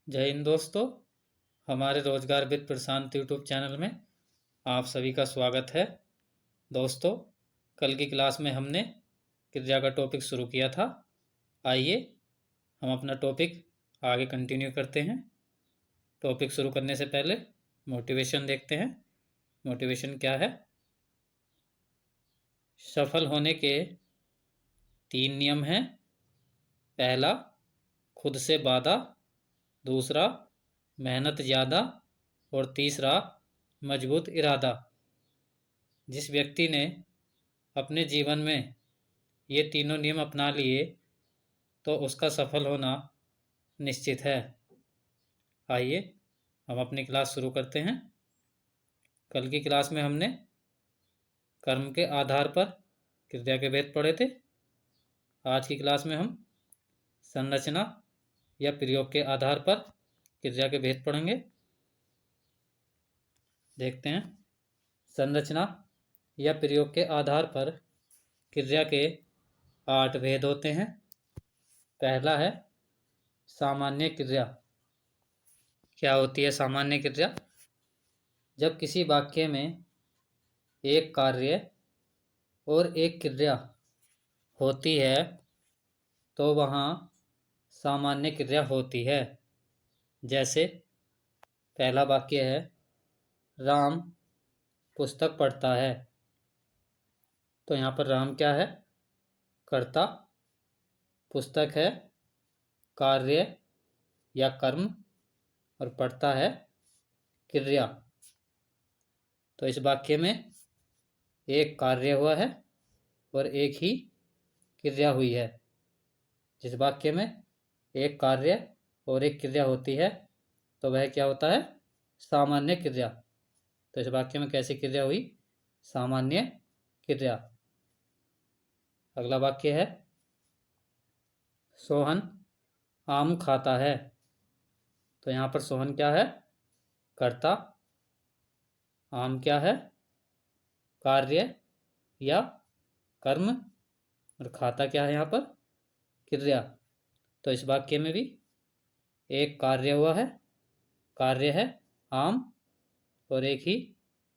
जय हिंद दोस्तों। हमारे रोजगार विद प्रशांत यूट्यूब चैनल में आप सभी का स्वागत है। दोस्तों, कल की क्लास में हमने क्रिया का टॉपिक शुरू किया था। आइए हम अपना टॉपिक आगे कंटिन्यू करते हैं। टॉपिक शुरू करने से पहले मोटिवेशन देखते हैं। मोटिवेशन क्या है? सफल होने के 3 नियम हैं। पहला, खुद से वादा। दूसरा, मेहनत ज़्यादा। और तीसरा, मजबूत इरादा। जिस व्यक्ति ने अपने जीवन में ये तीनों नियम अपना लिए तो उसका सफल होना निश्चित है। आइए हम अपनी क्लास शुरू करते हैं। कल की क्लास में हमने कर्म के आधार पर क्रिया के भेद पढ़े थे। आज की क्लास में हम संरचना या प्रयोग के आधार पर क्रिया के भेद पढ़ेंगे। देखते हैं। संरचना या प्रयोग के आधार पर क्रिया के 8 भेद होते हैं। पहला है सामान्य क्रिया। क्या होती है सामान्य क्रिया? जब किसी वाक्य में एक कार्य और एक क्रिया होती है तो वहाँ सामान्य क्रिया होती है। जैसे पहला वाक्य है, राम पुस्तक पढ़ता है। तो यहाँ पर राम क्या है? कर्ता। पुस्तक है कार्य या कर्म और पढ़ता है क्रिया। तो इस वाक्य में एक कार्य हुआ है और एक ही क्रिया हुई है। जिस वाक्य में एक कार्य और एक क्रिया होती है तो वह क्या होता है? सामान्य क्रिया। तो इस वाक्य में कैसी क्रिया हुई? सामान्य क्रिया। अगला वाक्य है, सोहन आम खाता है। तो यहाँ पर सोहन क्या है? कर्ता। आम क्या है? कार्य या कर्म और खाता क्या है यहाँ पर? क्रिया। तो इस वाक्य में भी एक कार्य हुआ है, कार्य है आम, और एक ही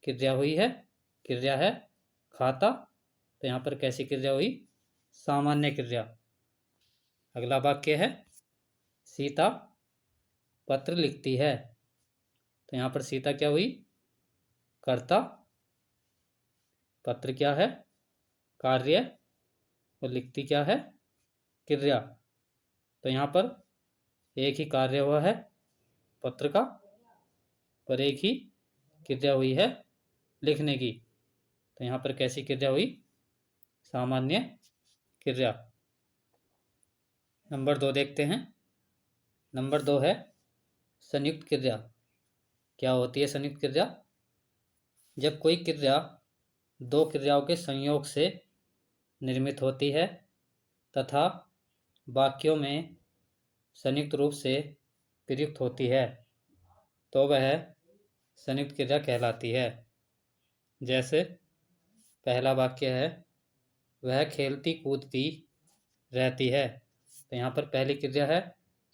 क्रिया हुई है, क्रिया है खाता। तो यहाँ पर कैसी क्रिया हुई? सामान्य क्रिया। अगला वाक्य है, सीता पत्र लिखती है। तो यहाँ पर सीता क्या हुई? कर्ता। पत्र क्या है? कार्य। और लिखती क्या है? क्रिया। तो यहाँ पर एक ही कार्य हुआ है पत्र का, पर एक ही क्रिया हुई है लिखने की। तो यहाँ पर कैसी क्रिया हुई? सामान्य क्रिया। नंबर 2 देखते हैं। नंबर 2 है संयुक्त क्रिया। क्या होती है संयुक्त क्रिया? जब कोई क्रिया दो क्रियाओं के संयोग से निर्मित होती है तथा वाक्यों में संयुक्त रूप से प्रयुक्त होती है तो वह संयुक्त क्रिया कहलाती है। जैसे पहला वाक्य है, वह खेलती कूदती रहती है। तो यहाँ पर पहली क्रिया है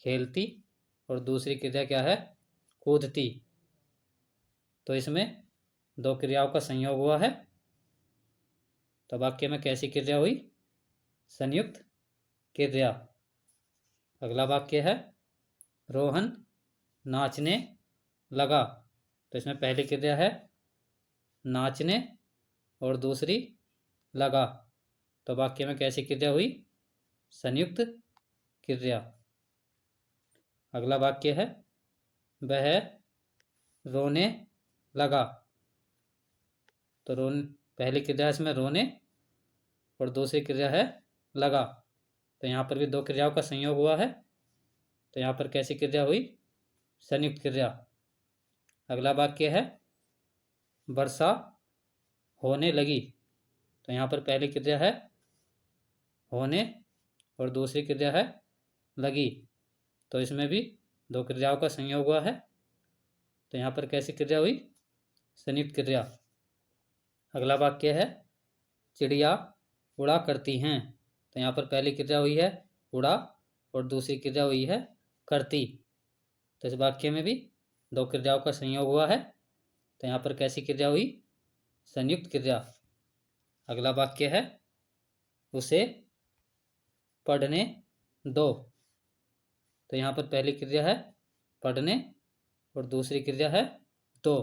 खेलती और दूसरी क्रिया क्या है? कूदती। तो इसमें दो क्रियाओं का संयोग हुआ है तो वाक्य में कैसी क्रिया हुई? संयुक्त क्रिया। अगला वाक्य है, रोहन नाचने लगा। तो इसमें पहली क्रिया है नाचने और दूसरी लगा। तो वाक्य में कैसी क्रिया हुई? संयुक्त क्रिया। अगला वाक्य है, वह रोने लगा। तो पहली क्रिया इसमें रोने और दूसरी क्रिया है लगा। तो यहाँ पर भी दो क्रियाओं का संयोग हुआ है तो यहाँ पर कैसी क्रिया हुई? संयुक्त क्रिया। अगला वाक्य है, वर्षा होने लगी। तो यहाँ पर पहली क्रिया है होने और दूसरी क्रिया है लगी। तो इसमें भी दो क्रियाओं का संयोग हुआ है तो यहाँ पर कैसी क्रिया हुई? संयुक्त क्रिया। अगला वाक्य है, चिड़िया उड़ा करती हैं। तो यहाँ पर पहली क्रिया हुई है उड़ा और दूसरी क्रिया हुई है करती। तो इस वाक्य में भी दो क्रियाओं का संयोग हुआ है, तो यहाँ पर कैसी क्रिया हुई? संयुक्त क्रिया। अगला वाक्य है उसे पढ़ने दो। तो यहाँ पर पहली क्रिया है पढ़ने और दूसरी क्रिया है दो,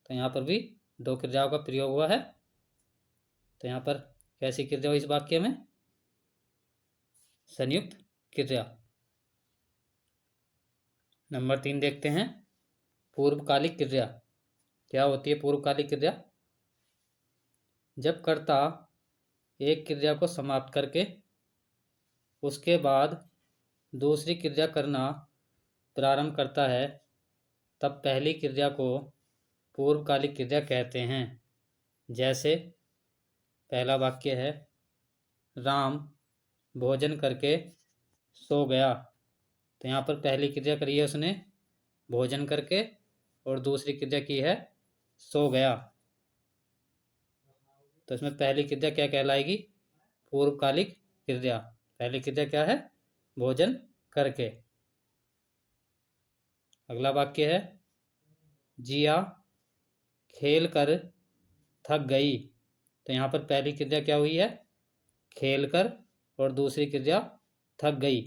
तो यहाँ पर भी दो क्रियाओं का प्रयोग हुआ है। तो यहाँ पर कैसी क्रिया हुई इस वाक्य में? संयुक्त क्रिया। नंबर 3 देखते हैं, पूर्वकालिक क्रिया। क्या होती है पूर्वकालिक क्रिया? जब कर्ता एक क्रिया को समाप्त करके उसके बाद दूसरी क्रिया करना प्रारंभ करता है, तब पहली क्रिया को पूर्वकालिक क्रिया कहते हैं। जैसे पहला वाक्य है राम भोजन करके सो गया। तो यहाँ पर पहली क्रिया करी है उसने भोजन करके और दूसरी क्रिया की है सो गया। तो इसमें पहली क्रिया क्या कहलाएगी? पूर्वकालिक क्रिया। पहली क्रिया क्या है? भोजन करके। अगला वाक्य है जिया खेल कर थक गई। तो यहाँ पर पहली क्रिया क्या हुई है? खेल कर, और दूसरी क्रिया थक गई।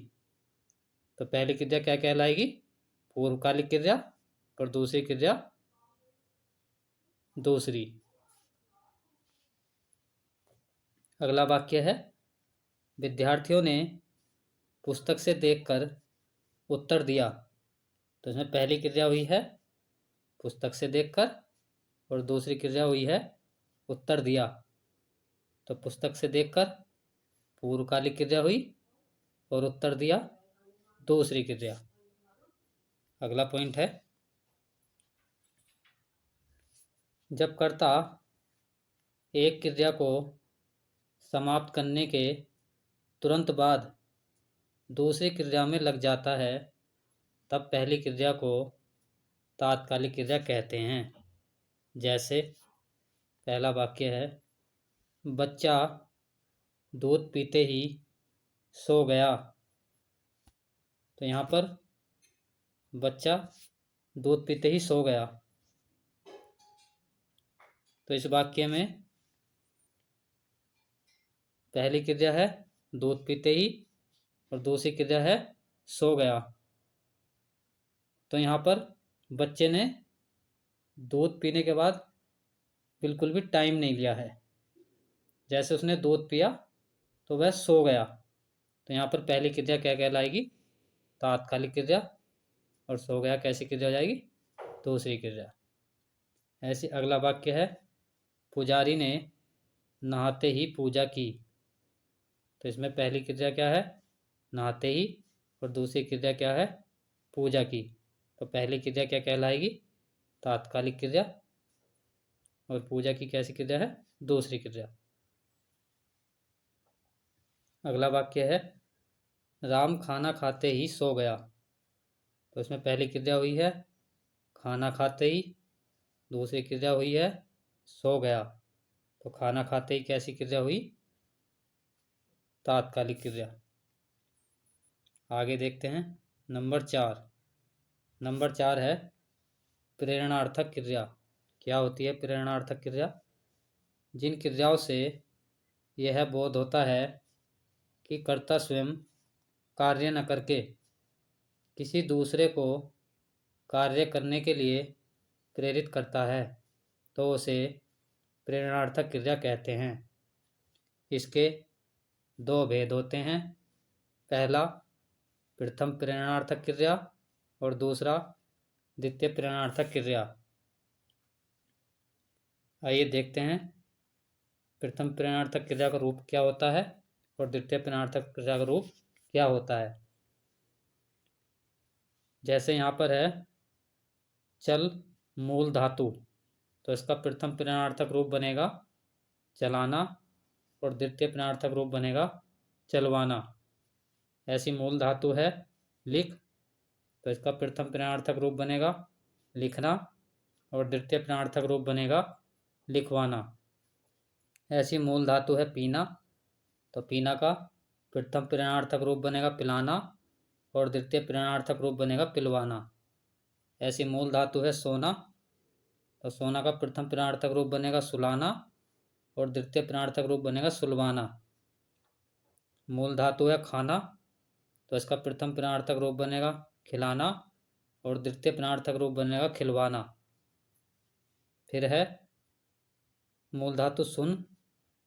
तो पहली क्रिया क्या कहलाएगी? पूर्वकालिक क्रिया, और दूसरी क्रिया दूसरी। अगला वाक्य है विद्यार्थियों ने पुस्तक से देखकर उत्तर दिया। तो इसमें पहली क्रिया हुई है पुस्तक से देखकर और दूसरी क्रिया हुई है उत्तर दिया। तो पुस्तक से देखकर पूर्वकालिक क्रिया हुई और उत्तर दिया दूसरी क्रिया। अगला पॉइंट है जब कर्ता एक क्रिया को समाप्त करने के तुरंत बाद दूसरी क्रिया में लग जाता है, तब पहली क्रिया को तात्कालिक क्रिया कहते हैं। जैसे पहला वाक्य है बच्चा दूध पीते ही सो गया। तो यहाँ पर बच्चा दूध पीते ही सो गया। तो इस वाक्य में पहली क्रिया है दूध पीते ही और दूसरी क्रिया है सो गया। तो यहाँ पर बच्चे ने दूध पीने के बाद बिल्कुल भी टाइम नहीं लिया है। जैसे उसने दूध पिया तो वह सो गया। तो यहाँ पर पहली क्रिया क्या कहलाएगी? तात्कालिक क्रिया, और सो गया कैसी क्रिया हो जाएगी? दूसरी क्रिया। ऐसी अगला वाक्य है पुजारी ने नहाते ही पूजा की। तो इसमें पहली क्रिया क्या है? नहाते ही, और दूसरी क्रिया क्या है? पूजा की। तो पहली क्रिया क्या कहलाएगी? तात्कालिक क्रिया, और पूजा की कैसी क्रिया है? दूसरी क्रिया। अगला वाक्य है राम खाना खाते ही सो गया। तो इसमें पहली क्रिया हुई है खाना खाते ही, दूसरी क्रिया हुई है सो गया। तो खाना खाते ही कैसी क्रिया हुई? तात्कालिक क्रिया। आगे देखते हैं नंबर 4। नंबर 4 है प्रेरणार्थक क्रिया। क्या होती है प्रेरणार्थक क्रिया? जिन क्रियाओं से यह बोध होता है कि कर्ता स्वयं कार्य न करके किसी दूसरे को कार्य करने के लिए प्रेरित करता है, तो उसे प्रेरणार्थक क्रिया कहते हैं। इसके दो भेद होते हैं, पहला प्रथम प्रेरणार्थक क्रिया और दूसरा द्वितीय प्रेरणार्थक क्रिया। आइए देखते हैं प्रथम प्रेरणार्थक क्रिया का रूप क्या होता है और द्वितीय प्रेरणार्थक क्रिया का रूप क्या होता है। जैसे यहाँ पर है चल मूल धातु, तो इसका प्रथम प्रेरणार्थक रूप बनेगा चलाना और द्वितीय प्रेरणार्थक रूप बनेगा चलवाना। ऐसी मूल धातु है लिख, तो इसका प्रथम प्रेरणार्थक रूप बनेगा लिखना और द्वितीय प्रेरणार्थक रूप बनेगा लिखवाना। ऐसी मूल धातु है पीना, तो पीना का प्रथम प्रेरणार्थक रूप बनेगा पिलाना और द्वितीय प्रेरणार्थक रूप बनेगा पिलवाना। ऐसी मूल धातु है सोना, तो सोना का प्रथम प्रणार्थक रूप बनेगा सुलाना और द्वितीय प्रणार्थक रूप बनेगा सुलवाना। मूल धातु है खाना, तो इसका प्रथम प्रणार्थक रूप बनेगा खिलाना और द्वितीय प्रणार्थक रूप बनेगा खिलवाना। फिर है मूल धातु सुन,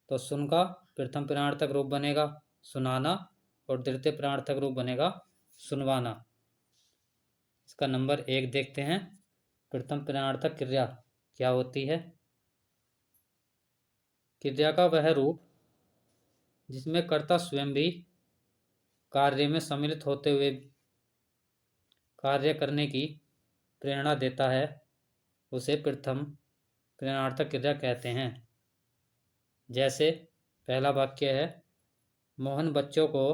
तो सुन का प्रथम प्रणार्थक रूप बनेगा सुनाना और द्वितीय प्रणार्थक रूप बनेगा सुनवाना। इसका नंबर 1 देखते हैं। प्रथम प्रणार्थक क्रिया क्या होती है? क्रिया का वह रूप जिसमें कर्ता स्वयं भी कार्य में सम्मिलित होते हुए कार्य करने की प्रेरणा देता है, उसे प्रथम प्रणार्थक क्रिया कहते हैं। जैसे पहला वाक्य है, मोहन बच्चों को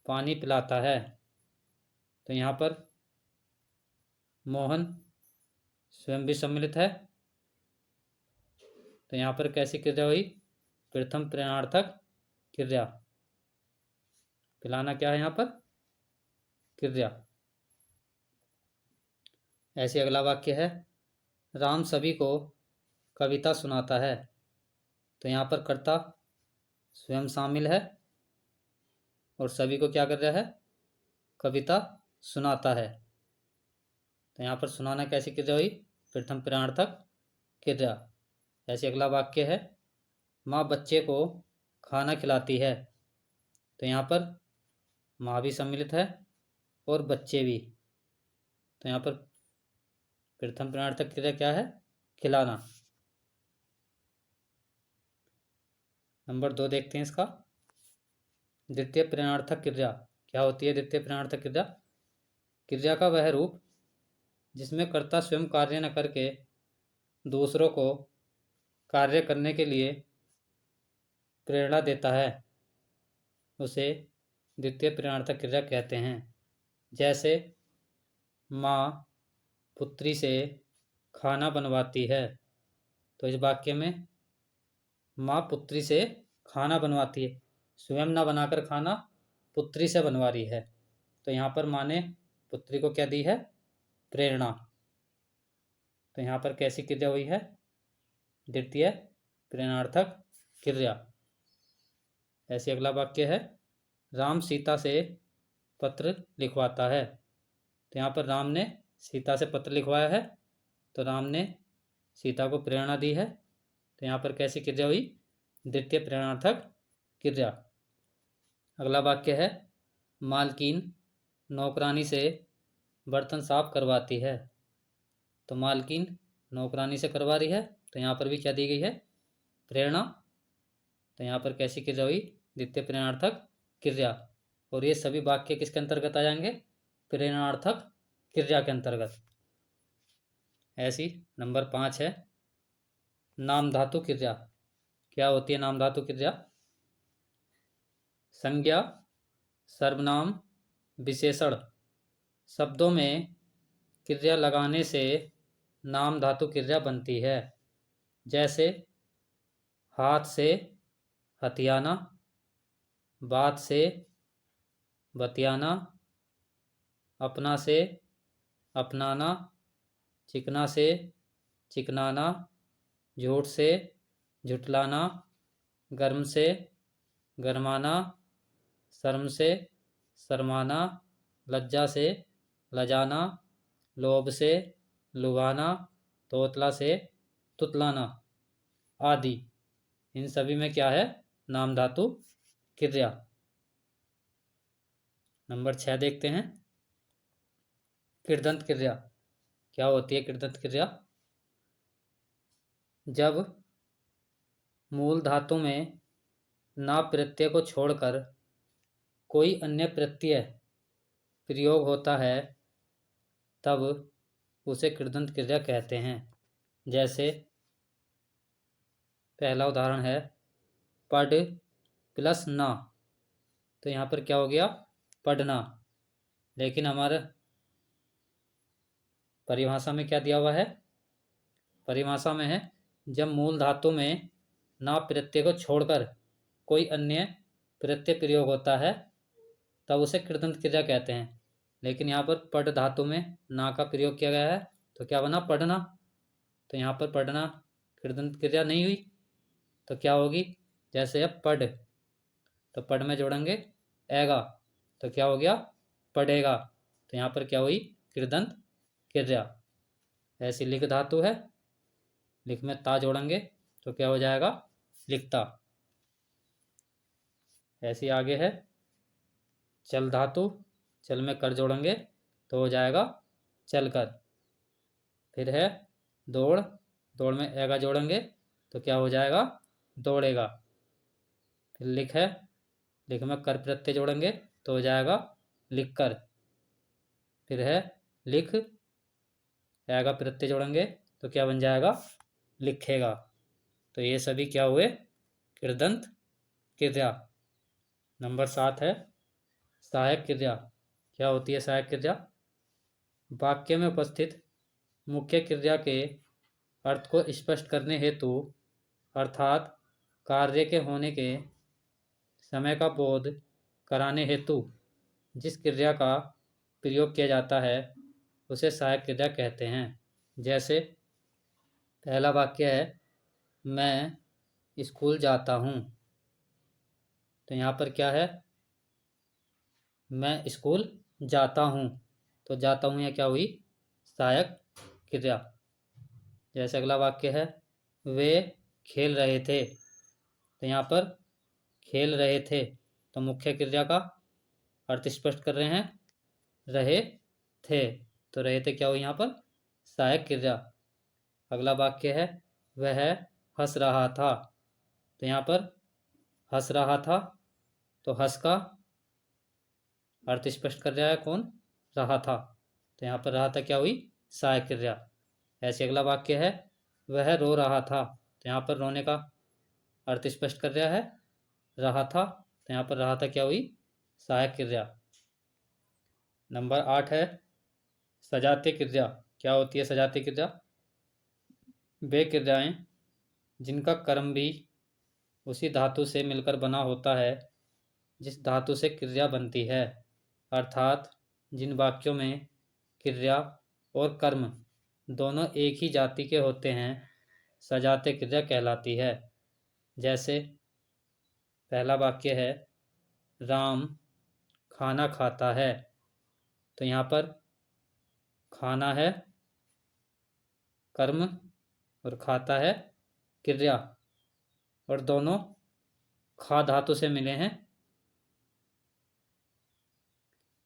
पानी पिलाता है, तो यहाँ पर मोहन स्वयं भी सम्मिलित है, तो यहाँ पर कैसी क्रिया हुई? प्रथम प्रणार्थक क्रिया। पिलाना क्या है यहाँ पर? क्रिया। ऐसे अगला वाक्य है, राम सभी को कविता सुनाता है, तो यहाँ पर कर्ता स्वयं शामिल है और सभी को क्या कर रहा है? कविता सुनाता है, तो यहाँ पर सुनाना कैसी क्रिया हुई? प्रथम प्रणार्थक क्रिया। ऐसे अगला वाक्य है, माँ बच्चे को खाना खिलाती है, तो यहाँ पर माँ भी सम्मिलित है और बच्चे भी, तो यहाँ पर प्रथम प्रणार्थक क्रिया क्या है? खिलाना। नंबर 2 देखते हैं इसका। द्वितीय प्रणार्थक क्रिया क्या होती है? द्वितीय प्रणार्थक क्रिया, क्रिया का वह रूप जिसमें कर्ता स्वयं कार्य न करके दूसरों को कार्य करने के लिए प्रेरणा देता है, उसे द्वितीय प्रणार्थक क्रिया कहते हैं। जैसे माँ पुत्री से खाना बनवाती है, तो इस वाक्य में माँ पुत्री से खाना बनवाती है, स्वयं ना बनाकर खाना पुत्री से बनवा रही है, तो यहाँ पर माँ ने पुत्री को क्या दी है? प्रेरणा। तो यहाँ पर कैसी क्रिया हुई है? द्वितीय प्रेरणार्थक क्रिया। ऐसे अगला वाक्य है, राम सीता से पत्र लिखवाता है, तो यहाँ पर राम ने सीता से पत्र लिखवाया है, तो राम ने सीता को प्रेरणा दी है, तो यहाँ पर कैसी क्रिया हुई? द्वितीय प्रेरणार्थक क्रिया। अगला वाक्य है, मालकिन नौकरानी से बर्तन साफ करवाती है, तो मालकिन नौकरानी से करवा रही है, तो यहाँ पर भी क्या दी गई है? प्रेरणा। तो यहाँ पर कैसी क्रिया हुई? द्वितीय प्रेरणार्थक क्रिया। और ये सभी वाक्य किसके अंतर्गत आ जाएंगे? प्रेरणार्थक क्रिया के अंतर्गत। ऐसी नंबर 5 है, नाम धातु क्रिया क्या होती है? नाम धातु क्रिया, संज्ञा, सर्वनाम, विशेषण शब्दों में क्रिया लगाने से नाम धातु क्रिया बनती है। जैसे हाथ से हथियाना, बात से बतियाना, अपना से अपनाना, चिकना से चिकनाना, झूठ से झुठलाना, गर्म से गरमाना, शर्म से शर्माना, लज्जा से लजाना, लोभ से लुभाना, तोतला से तुतलाना आदि। इन सभी में क्या है? नाम धातु क्रिया। नंबर 6 देखते हैं, कृदंत क्रिया क्या होती है? कृदंत क्रिया, जब मूल धातु में ना प्रत्यय को छोड़कर कोई अन्य प्रत्यय प्रयोग होता है, तब उसे कृदंत क्रिया कहते हैं। जैसे पहला उदाहरण है, पढ़ प्लस ना, तो यहाँ पर क्या हो गया? पढ़ना। लेकिन हमारे परिभाषा में क्या दिया हुआ है? परिभाषा में है, जब मूल धातु में ना प्रत्यय को छोड़कर कोई अन्य प्रत्यय प्रयोग होता है, तब उसे कृदंत क्रिया कहते हैं। लेकिन यहाँ पर पढ़ धातु में ना का प्रयोग किया गया है, तो क्या बना? पढ़ना। तो यहाँ पर पढ़ना कृदंत क्रिया नहीं हुई, तो क्या होगी? जैसे अब पढ़, तो पढ़ में जोड़ेंगे एगा, तो क्या हो गया? पढ़ेगा। तो यहाँ पर क्या हुई? कृदंत क्रिया। ऐसी लिख धातु है, लिख में ता जोड़ेंगे तो क्या हो जाएगा? लिखता। ऐसी आगे है चल धातु, चल में कर जोड़ेंगे तो हो जाएगा चल कर। फिर है दौड़, दौड़ में एगा जोड़ेंगे तो क्या हो जाएगा? दौड़ेगा। फिर लिख है, लिख में कर प्रत्यय जोड़ेंगे तो हो जाएगा लिख कर। फिर है लिख, एगा प्रत्यय जोड़ेंगे तो क्या बन जाएगा? लिखेगा। तो ये सभी क्या हुए? कृदंत क्रिया। नंबर 7 है सहायक क्रिया। क्या होती है सहायक क्रिया? वाक्य में उपस्थित मुख्य क्रिया के अर्थ को स्पष्ट करने हेतु अर्थात कार्य के होने के समय का बोध कराने हेतु जिस क्रिया का प्रयोग किया जाता है उसे सहायक क्रिया कहते हैं। जैसे पहला वाक्य है मैं स्कूल जाता हूँ, तो यहाँ पर क्या है? मैं स्कूल जाता हूँ, तो जाता हूँ यह क्या हुई? सहायक क्रिया। जैसे अगला वाक्य है वे खेल रहे थे, तो यहाँ पर खेल रहे थे, तो मुख्य क्रिया का अर्थ स्पष्ट कर रहे हैं रहे थे, तो रहे थे क्या हुई? यहाँ पर सहायक क्रिया। अगला वाक्य है वह हंस रहा था, तो यहाँ पर हंस रहा था, तो हंस का अर्थ स्पष्ट कर रहा है कौन? रहा था, तो यहाँ पर रहा था क्या हुई? सहायक क्रिया। ऐसे अगला वाक्य है वह रो रहा था, तो यहाँ पर रोने का अर्थ स्पष्ट कर रहा था, तो यहाँ पर रहा था क्या हुई? सहायक क्रिया। नंबर 8 है सजातीय क्रिया। क्या होती है सजातीय क्रिया? वे क्रियाएं जिनका कर्म भी उसी धातु से मिलकर बना होता है जिस धातु से क्रिया बनती है, अर्थात जिन वाक्यों में क्रिया और कर्म दोनों एक ही जाति के होते हैं सजातीय क्रिया कहलाती है। जैसे पहला वाक्य है राम खाना खाता है, तो यहाँ पर खाना है कर्म और खाता है क्रिया, और दोनों खा धातु से मिले हैं,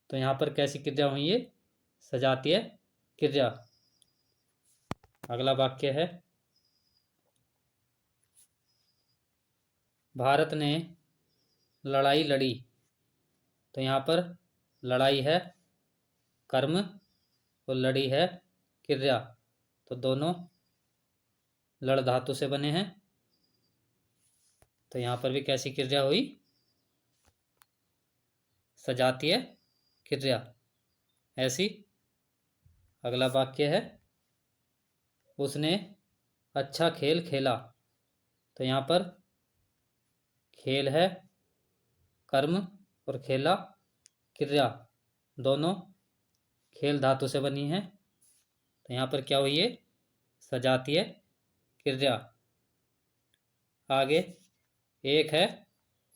तो यहाँ पर कैसी क्रिया हुई? ये सजातीय क्रिया। अगला वाक्य है भारत ने लड़ाई लड़ी, तो यहाँ पर लड़ाई है कर्म और लड़ी है क्रिया, तो दोनों लड़ धातु से बने हैं, तो यहाँ पर भी कैसी क्रिया हुई? सजातीय क्रिया। ऐसी अगला वाक्य है उसने अच्छा खेल खेला, तो यहाँ पर खेल है कर्म और खेला क्रिया, दोनों खेल धातु से बनी है, तो यहाँ पर क्या हुई है? सजातीय क्रिया। आगे एक है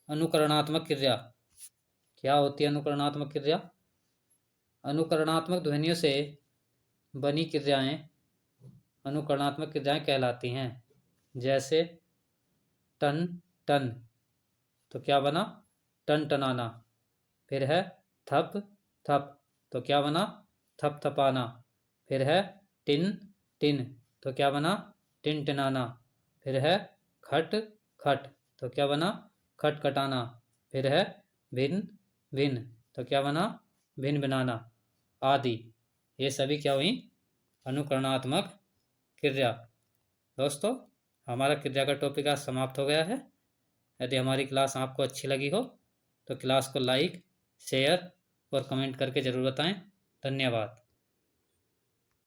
अनुकरणात्मक क्रिया। क्या होती है अनुकरणात्मक क्रिया? अनुकरणात्मक ध्वनियों से बनी क्रियाएं अनुकरणात्मक क्रियाएं कहलाती हैं। जैसे टन टन, तो क्या बना? टन टनाना। फिर है थप थप, तो क्या बना? थप थपाना। फिर है टिन टिन, तो क्या बना? टिन टिनाना। फिर है खट खट, तो क्या बना? खट खटाना। फिर है भिन भिन, तो क्या बना? भिन भिनाना आदि। ये सभी क्या हुई? अनुकरणात्मक क्रिया। दोस्तों हमारा क्रिया का टॉपिक आज समाप्त हो गया है। यदि हमारी क्लास आपको अच्छी लगी हो तो क्लास को लाइक, शेयर और कमेंट करके ज़रूर बताएं। धन्यवाद।